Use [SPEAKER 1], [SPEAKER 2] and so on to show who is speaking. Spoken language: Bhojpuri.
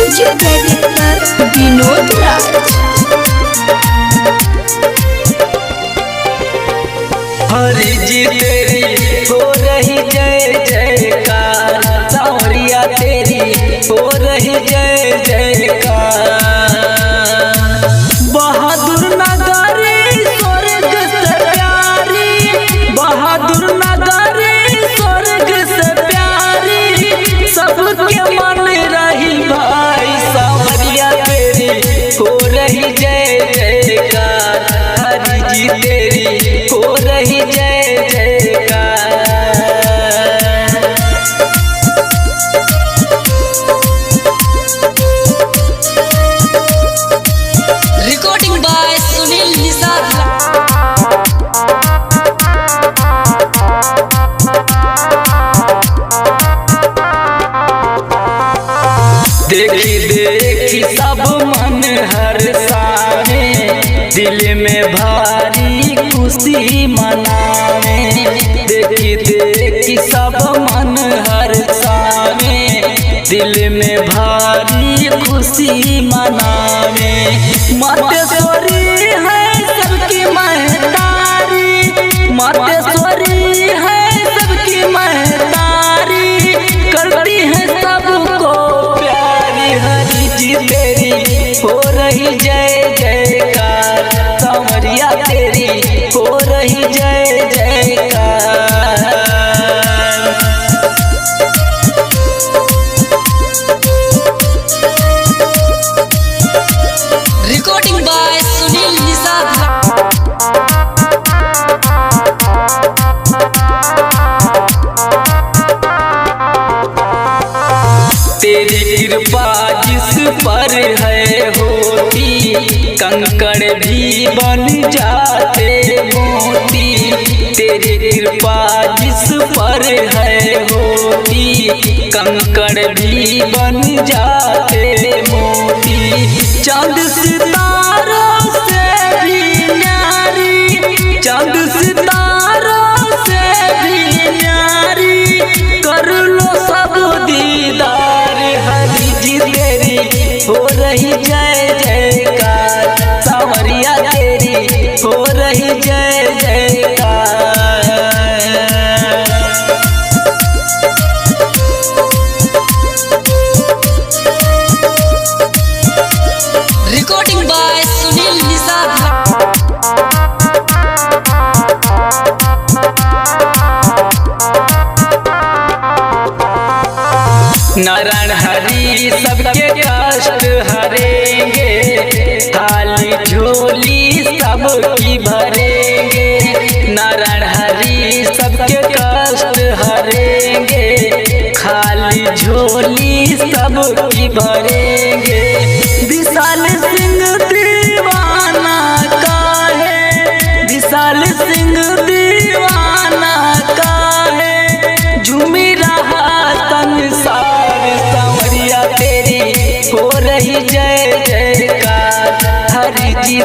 [SPEAKER 1] म्यूजिक डायरेक्टर विनोद राज।
[SPEAKER 2] हरि जी तेरी हो रही जय जयकार, सांवरिया तेरी हो रही जय जयकार। बहादुर नगरी स्वर्ग से प्यारी, बहादुर नगरी स्वर्ग से प्यारी, सबके मन रही भाई, सांवरिया तेरी हो रही जय जयकार। हरि जी तेरी हो रही जय जयकार।
[SPEAKER 3] Recording by Sunil Nishad.
[SPEAKER 2] देखी देखी सब मन हर्षावे, दिल में भारी खुशी मनावे। देखी देखी सब मन हर्षावे, दिल में भारी खुशी मनावे। मातेश्वरी है सबकी महतारी, मातेश्वरी है सबकी महतारी, करती है सबको प्यारी। हरि जी तेरी हो रही जय जयकार, सांवरिया तेरी हो रही जय जयकार।
[SPEAKER 3] Recording by Sunil Nishad.
[SPEAKER 2] तेरी कृपा जिस पर है होती, कंकड़ भी बन जाते मोती। तेरी कृपा जिस पर है होती, कंकड़ भी बन जाते मोती। चांद सितारों से भी न्यारी, चांद सितारों से भी न्यारी, कर लो सब दीदार। हरि जी तेरी हो रही जय जयकार, सांवरिया तेरी हो रही जय जयकार।
[SPEAKER 3] Recording by Sunil Nishad.
[SPEAKER 2] नारायण हरि सबके कष्ट हरेंगे, थाली झोली सबकी भरेंगे। नारायण हरि सबके कष्ट हरेंगे, खाली झोली सबकी भरेंगे। विशाल सिंह दीवाना का है, विशाल सिंह दीवाना का है, झूमी रहा संसार। सांवरिया तेरी हो रही जय जयकार, हरि जी